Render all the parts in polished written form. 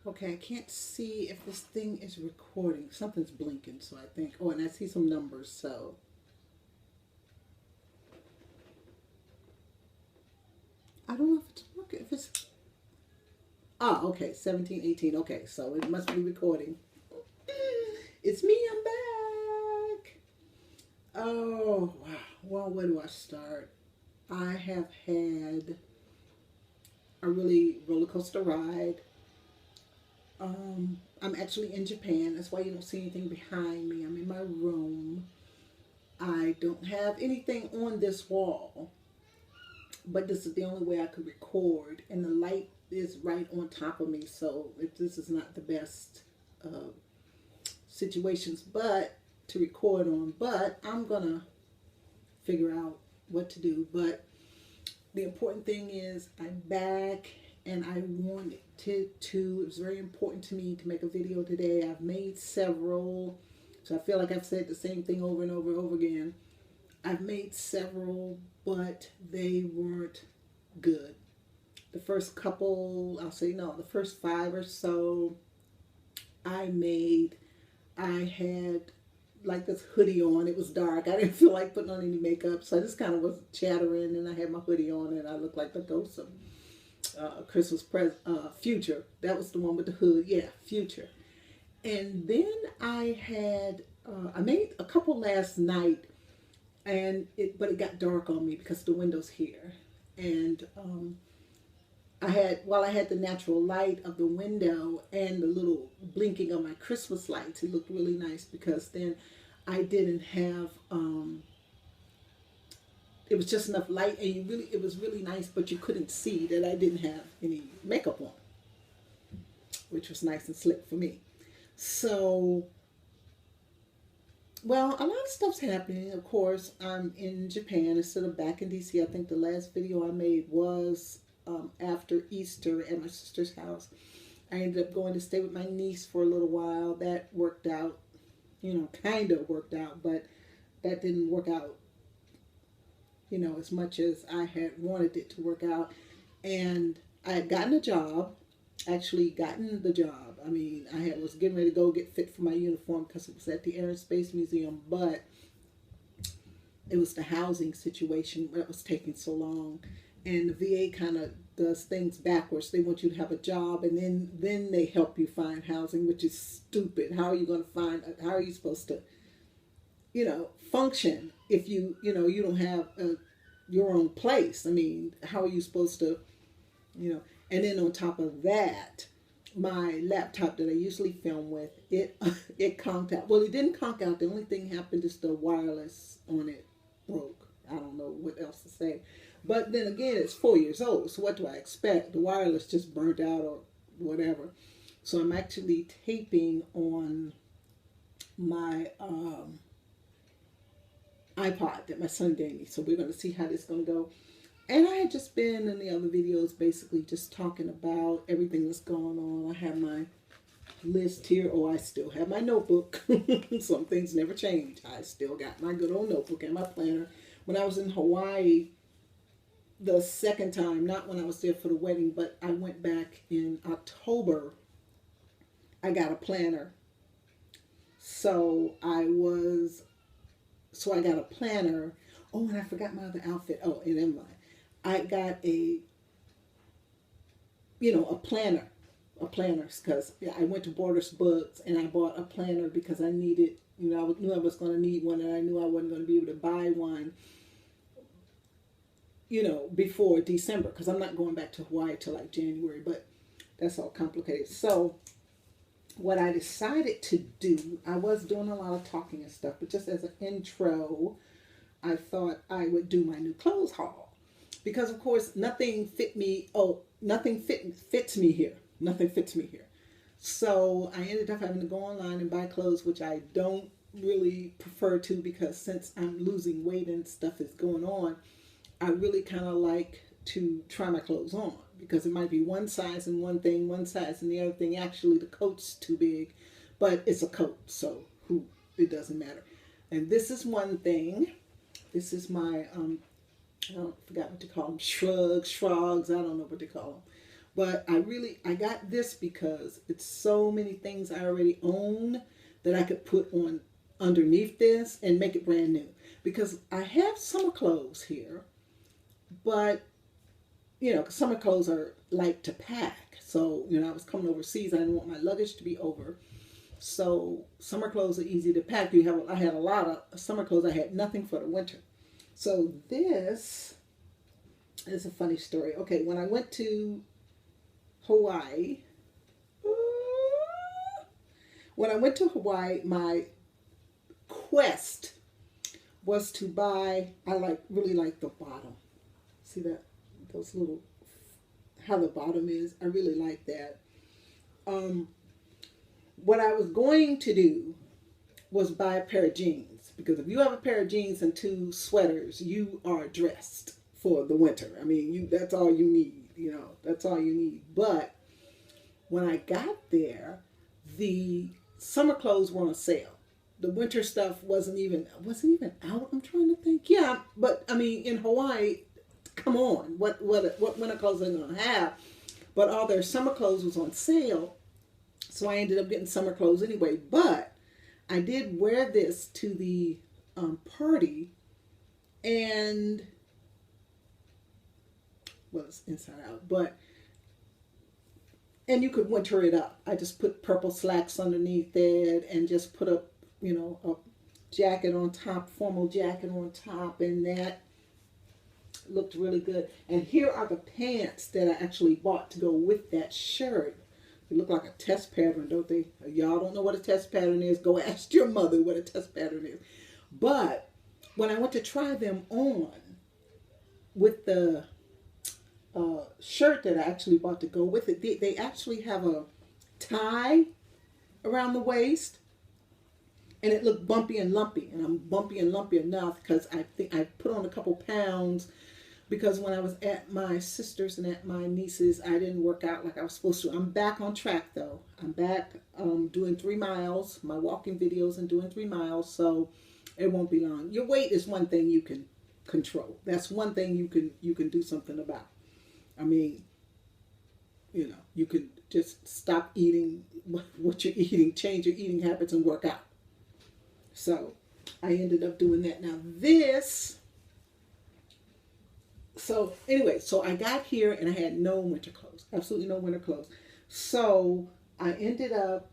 Okay, I can't see if this thing is recording. Something's blinking, so I think. Oh, and I see some numbers, so I don't know if it's working. If it's okay, 17, 18. Okay, so it must be recording. It's me. I'm back. Oh wow. Well, where do I start? I have had a really roller coaster ride. I'm actually in Japan. That's why you don't see anything behind me. I'm in my room. I don't have anything on this wall, but this is the only way I could record, and the light is right on top of me. So if this is not the best uh, situations, but to record on, but I'm gonna figure out what to do. But the important thing is I'm back, and I wanted to, it was very important to me to make a video today. I've made several, so I feel like I've said the same thing over and over and over again. I've made several, but they weren't good. The first couple, I'll say no, the first five or so I made, I had like this hoodie on. It was dark. I didn't feel like putting on any makeup, so I just kind of was chattering, and I had my hoodie on, and I looked like the ghost of Christmas present. Future. That was the one with the hood. Yeah, Future. And then I made a couple last night, but it got dark on me because the window's here, and I had the natural light of the window and the little blinking of my Christmas lights. It looked really nice because then I didn't have it was just enough light, and it was really nice, but you couldn't see that I didn't have any makeup on, which was nice and slick for me. So, well, a lot of stuff's happening. Of course, I'm in Japan instead of back in DC. I think the last video I made was after Easter at my sister's house. I ended up going to stay with my niece for a little while. That worked out, kind of worked out, but that didn't work out, as much as I had wanted it to work out. And I had gotten a job, actually gotten the job. I mean, was getting ready to go get fit for my uniform because it was at the Air and Space Museum, but it was the housing situation that was taking so long. And the VA kind of does things backwards. They want you to have a job, and then they help you find housing, which is stupid. How are you going to find? How are you supposed to, function if you don't have your own place? I mean, how are you supposed to, And then on top of that, my laptop that I usually film with, it conked out. Well, it didn't conk out. The only thing happened is the wireless on it broke. I don't know what else to say. But then again, it's 4 years old. So what do I expect? The wireless just burnt out or whatever. So I'm actually taping on my iPod that my son gave me. So we're going to see how this is going to go. And I had just been in the other videos basically just talking about everything that's going on. I have my list here. Oh, I still have my notebook. Some things never change. I still got my good old notebook and my planner. When I was in Hawaii the second time, not when I was there for the wedding, but I went back in October, I got a planner. So I got a planner. Oh, and I forgot my other outfit. Oh, and then I got a planner, because I went to Borders Books and I bought a planner because I needed, I knew I was going to need one, and I knew I wasn't going to be able to buy one, before December, because I'm not going back to Hawaii till like January, but that's all complicated. So what I decided to do, I was doing a lot of talking and stuff, but just as an intro, I thought I would do my new clothes haul, because of course nothing fits me here. Nothing fits me here. So I ended up having to go online and buy clothes, which I don't really prefer to, because since I'm losing weight and stuff is going on, I really kind of like to try my clothes on, because it might be one size and one thing, one size and the other thing. Actually, the coat's too big, but it's a coat, so it doesn't matter. And this is one thing. This is my, I forgot what to call them, shrugs, I don't know what to call them. But I got this because it's so many things I already own that I could put on underneath this and make it brand new. Because I have summer clothes here, but summer clothes are light to pack. So, I was coming overseas. I didn't want my luggage to be over. So, summer clothes are easy to pack. I had a lot of summer clothes. I had nothing for the winter. So, this is a funny story. Okay, when I went to Hawaii, my quest was to buy, really like the bottom. See that? Those little, how the bottom is. I really like that. What I was going to do was buy a pair of jeans, because if you have a pair of jeans and 2 sweaters, you are dressed for the winter. I mean, that's all you need. That's all you need. But when I got there, the summer clothes were on sale. The winter stuff wasn't even out. I'm trying to think. Yeah, but I mean, in Hawaii, come on, what winter clothes are they gonna have? But all their summer clothes was on sale, so I ended up getting summer clothes anyway. But I did wear this to the party, and well, it's inside out, and you could winter it up. I just put purple slacks underneath it and just put a jacket on top, formal jacket on top, and that looked really good. And here are the pants that I actually bought to go with that shirt. They look like a test pattern, don't they? Y'all don't know what a test pattern is? Go ask your mother what a test pattern is. But when I went to try them on with the shirt that I actually bought to go with it, they actually have a tie around the waist, and it looked bumpy and lumpy. And I'm bumpy and lumpy enough because I think I put on a couple pounds, because when I was at my sister's and at my niece's, I didn't work out like I was supposed to. I'm back on track though. I'm back doing 3 miles, my walking videos, and doing 3 miles, so it won't be long. Your weight is one thing you can control. That's one thing you can do something about. I mean, you can just stop eating what you're eating, change your eating habits, and work out. So I ended up doing that. Now so I got here and I had no winter clothes, absolutely no winter clothes. So I ended up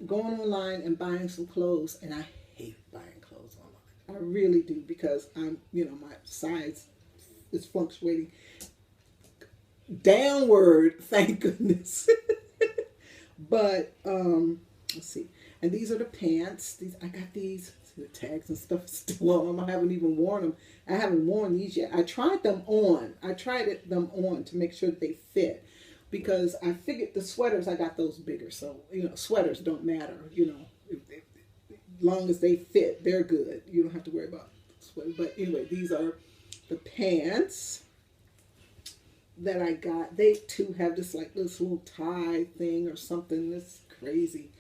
going online and buying some clothes, and I hate buying clothes online. I really do, because my size is fluctuating downward, thank goodness. But let's see. And these are the pants. I got these. See, the tags and stuff still on them. I haven't even worn them. I haven't worn these yet. I tried them on to make sure that they fit, because I figured the sweaters, I got those bigger. So sweaters don't matter. As long as they fit, they're good. You don't have to worry about sweaters. But anyway, these are the pants that I got. They too have this little tie thing or something. That's crazy,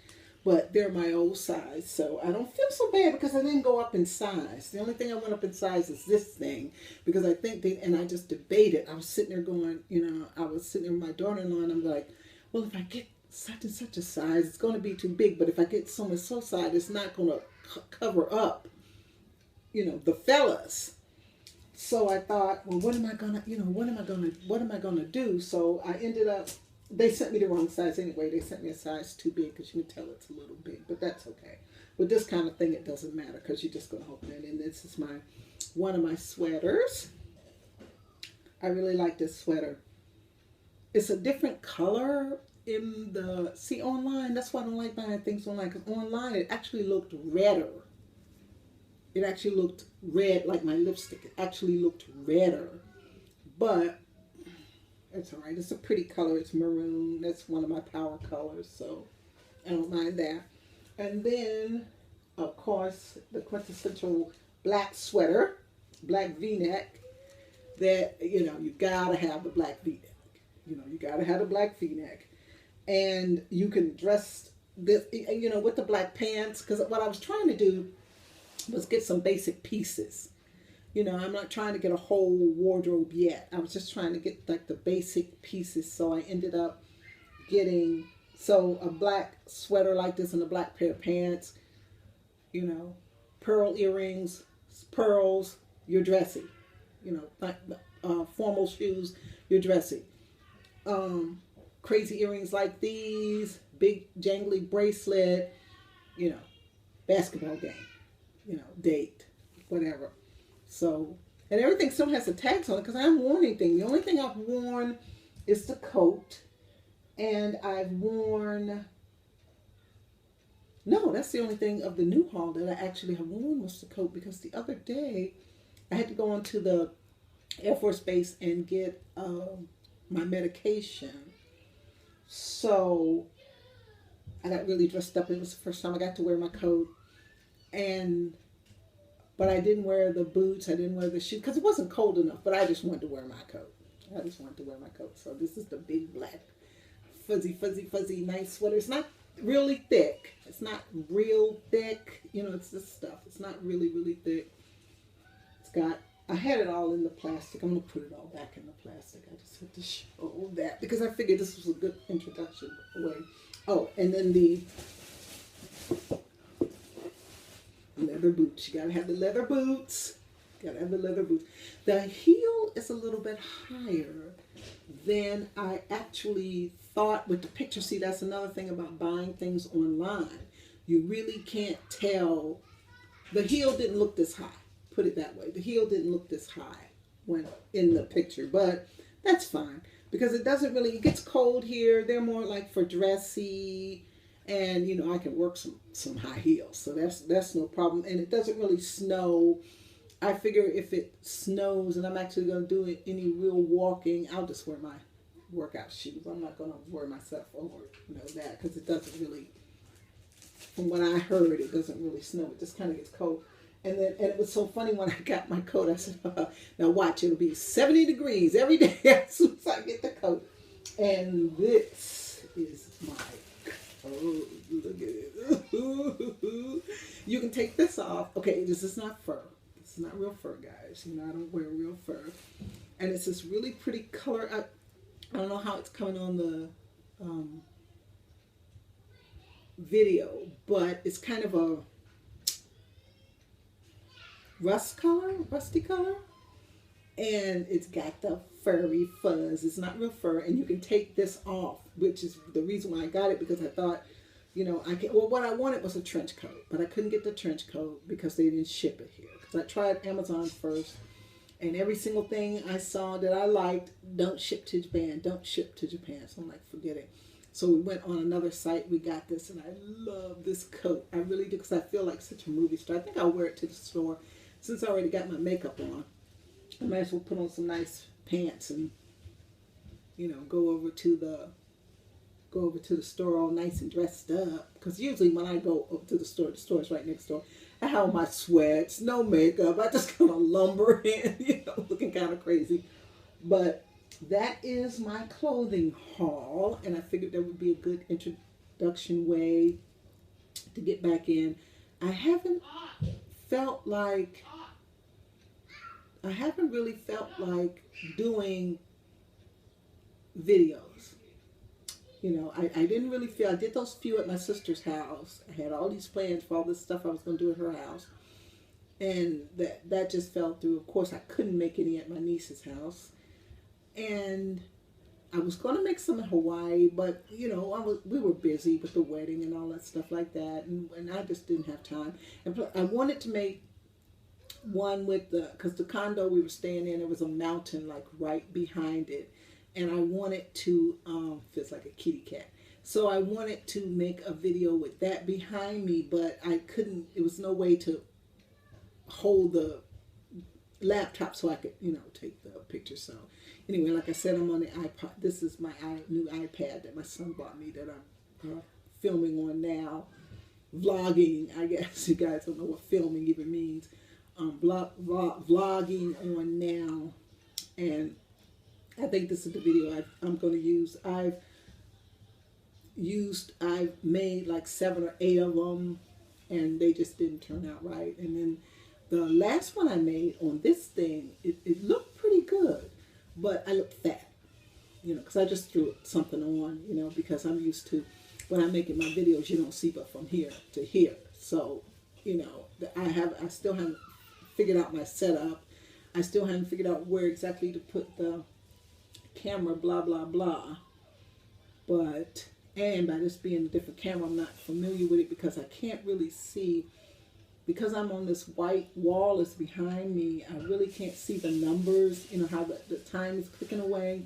but they're my old size, so I don't feel so bad because I didn't go up in size. The only thing I went up in size is this thing, because I think and I just debated. I was sitting there going, I was sitting there with my daughter-in-law, and I'm like, well, if I get such and such a size, it's going to be too big. But if I get so and so size, it's not going to cover up, the fellas. So I thought, well, what am I gonna do? So I ended up, they sent me the wrong size anyway. They sent me a size too big, because you can tell it's a little big, but that's okay. With this kind of thing, it doesn't matter, because you're just gonna open it. And this is one of my sweaters. I really like this sweater. It's a different color online. That's why I don't like buying things online, because online it actually looked redder. It actually looked red, like my lipstick. It actually looked redder. But it's all right. It's a pretty color. It's maroon. That's one of my power colors, so I don't mind that. And then, of course, the quintessential black sweater, black V-neck, that, you gotta have the black V-neck. You gotta have the black V-neck. And you can dress this, with the black pants, because what I was trying to do was get some basic pieces. You know, I'm not trying to get a whole wardrobe yet. I was just trying to get like the basic pieces. So I ended up getting a black sweater like this and a black pair of pants, you know, pearl earrings, pearls, you're dressy. You know, like formal shoes, you're dressy. Crazy earrings like these, big jangly bracelet, you know, basketball game, you know, date, whatever. So, and everything still has the tags on it because I haven't worn anything. The only thing I've worn is the coat. And I've worn, no, that's the only thing of the new haul that I actually have worn was the coat, because the other day I had to go onto the Air Force Base and get my medication. So I got really dressed up. It was the first time I got to wear my coat. But I didn't wear the boots. I didn't wear the shoes because it wasn't cold enough. But I just wanted to wear my coat. So this is the big black fuzzy, nice sweater. It's not really thick. It's not real thick. You know, it's this stuff. It's not really, really thick. It's got, I had it all in the plastic. I'm going to put it all back in the plastic. I just had to show that because I figured this was a good introduction way. Oh, and then the leather boots. You got to have the leather boots. The heel is a little bit higher than I actually thought with the picture. See, that's another thing about buying things online. You really can't tell. The heel didn't look this high. Put it that way. The heel didn't look this high when in the picture, but that's fine because it doesn't really, it gets cold here. They're more like for dressy, and you know, I can work some high heels. So that's no problem. And it doesn't really snow. I figure if it snows and I'm actually going to do any real walking, I'll just wear my workout shoes. I'm not going to worry myself over, you know, that, because it doesn't really, from what I heard, it doesn't really snow. It just kind of gets cold. And it was so funny when I got my coat. I said, now watch, it'll be 70 degrees every day as soon as I get the coat. And this is my coat. Look at it. You can take this off. Okay, this is not fur. It's not real fur, guys. You know, I don't wear real fur. And it's this really pretty color. I don't know how it's coming on the video, but it's kind of a rusty color. And it's got the furry fuzz. It's not real fur. And you can take this off, which is the reason why I got it, because I thought, you know, what I wanted was a trench coat, but I couldn't get the trench coat because they didn't ship it here. Because I tried Amazon first, and every single thing I saw that I liked, don't ship to Japan, don't ship to Japan. So I'm like, forget it. So we went on another site, we got this, and I love this coat. I really do, because I feel like such a movie star. I think I'll wear it to the store. Since I already got my makeup on, I might as well put on some nice pants and, you know, go over to the store all nice and dressed up. Because usually when I go up to the store is right next door. I have my sweats, no makeup. I just kind of lumber in, you know, looking kind of crazy. But that is my clothing haul. And I figured that would be a good introduction way to get back in. I haven't really felt like doing videos. You know, I didn't really feel, I did those few at my sister's house. I had all these plans for all this stuff I was going to do at her house. And that just fell through. Of course, I couldn't make any at my niece's house. And I was going to make some in Hawaii, but, you know, we were busy with the wedding and all that stuff like that. And I just didn't have time. And I wanted to make one with because the condo we were staying in, there was a mountain like right behind it. And I wanted to, feels like a kitty cat. So I wanted to make a video with that behind me, but I couldn't, there was no way to hold the laptop so I could, you know, take the picture. So anyway, like I said, I'm on the iPod. This is my new iPad that my son bought me that I'm filming on now. Vlogging, I guess you guys don't know what filming even means. Vlogging on now. And I think this is the video I'm going to use. I've made like 7 or 8 of them, and they just didn't turn out right. And then the last one I made on this thing, it looked pretty good, but I looked fat, you know, because I just threw something on, you know, because I'm used to, when I'm making my videos, you don't see but from here to here. So, you know, I still haven't figured out my setup. I still haven't figured out where exactly to put the camera, blah, blah, blah. But, and by this being a different camera, I'm not familiar with it because I can't really see, because I'm on this white wall that's behind me, I really can't see the numbers, you know, how the time is clicking away.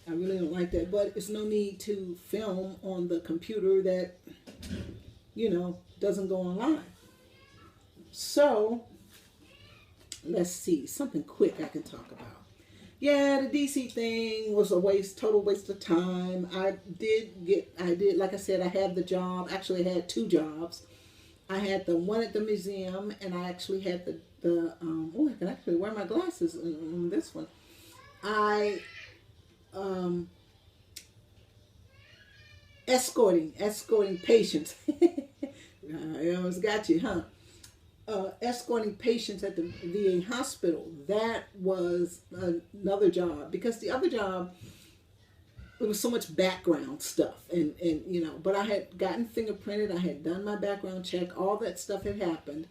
I really don't like that, but it's no need to film on the computer that, you know, doesn't go online. So, let's see, something quick I can talk about. Yeah, the DC thing was a total waste of time. I did, like I said, I had the job. Actually, I had 2 jobs. I had the one at the museum, and I actually had oh, I can actually wear my glasses on this one. Escorting patients. I almost got you, huh? Escorting patients at the VA hospital. That was another job, because the other job, it was so much background stuff, and you know, but I had gotten fingerprinted, I had done my background check, all that stuff had happened,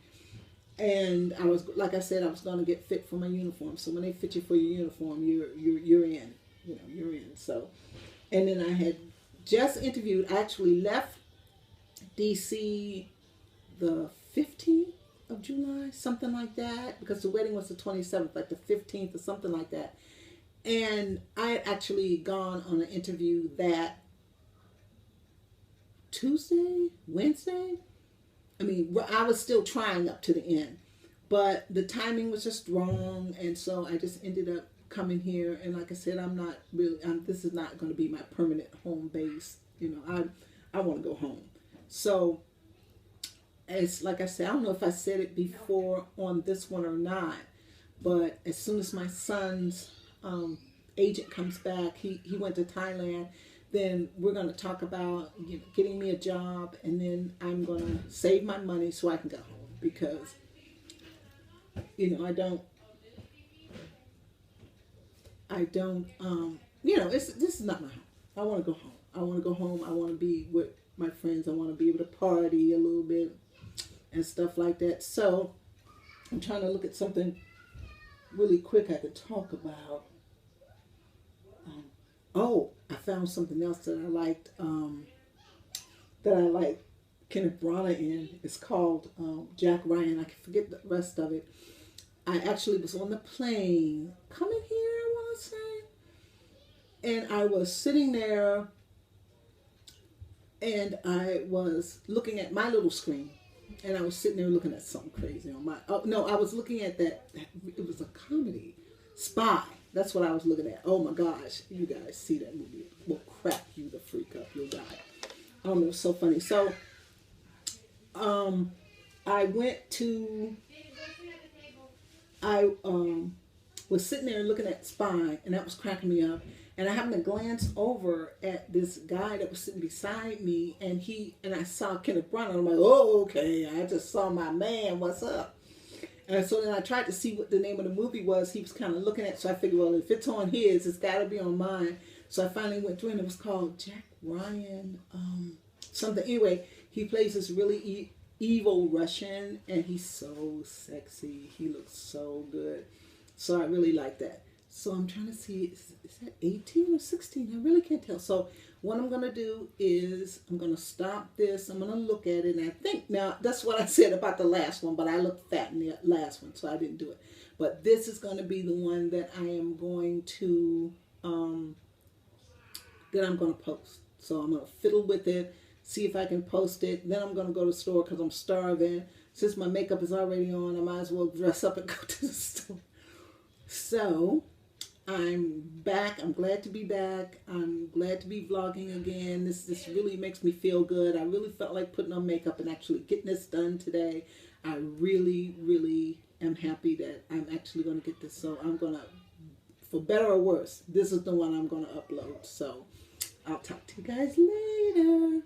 and I was, like I said, I was going to get fit for my uniform. So when they fit you for your uniform, you're in, you know, you're in. So, and then I had just interviewed. I actually left DC the 15th of July, something like that, because the wedding was the 27th, like the 15th or something like that. And I had actually gone on an interview that Wednesday. I mean, I was still trying up to the end, but the timing was just wrong, and so I just ended up coming here. And like I said, I'm not really, this is not going to be my permanent home base. You know, I want to go home. So, it's like I said, I don't know if I said it before on this one or not, but as soon as my son's agent comes back, he went to Thailand, then we're going to talk about, you know, getting me a job, and then I'm going to save my money so I can go home, because, you know, I don't, you know, this is not my home. I want to go home. I want to go home. I want to be with my friends. I want to be able to party a little bit and stuff like that. So I'm trying to look at something really quick I could talk about. Oh, I found something else that I liked, Kenneth Branagh in. It's called Jack Ryan. I can forget the rest of it. I actually was on the plane coming here, I want to say, and I was sitting there, and I was looking at my little screen, and I was sitting there looking at something crazy on my, oh no, I was looking at that, it was a comedy, Spy. That's what I was looking at. Oh my gosh, you guys see that movie, it will crack you the freak up, you'll die. It was so funny. So, I was sitting there looking at Spy, and that was cracking me up. And I happened to glance over at this guy that was sitting beside me, and I saw Kenneth Branagh. I'm like, oh, okay, I just saw my man, what's up? And so then I tried to see what the name of the movie was. He was kind of looking at, so I figured, well, if it's on his, it's got to be on mine. So I finally went through, and it was called Jack Ryan, something. Anyway, he plays this really evil Russian, and he's so sexy. He looks so good. So I really like that. So I'm trying to see, is that 18 or 16? I really can't tell. So what I'm going to do is I'm going to stop this. I'm going to look at it. And I think, now, that's what I said about the last one, but I looked fat in the last one, so I didn't do it. But this is going to be the one that I am going to, that I'm going to post. So I'm going to fiddle with it, see if I can post it. Then I'm going to go to the store because I'm starving. Since my makeup is already on, I might as well dress up and go to the store. So I'm back. I'm glad to be back. I'm glad to be vlogging again. This really makes me feel good. I really felt like putting on makeup and actually getting this done today. I really, really am happy that I'm actually going to get this. So I'm going to, for better or worse, this is the one I'm going to upload. So I'll talk to you guys later.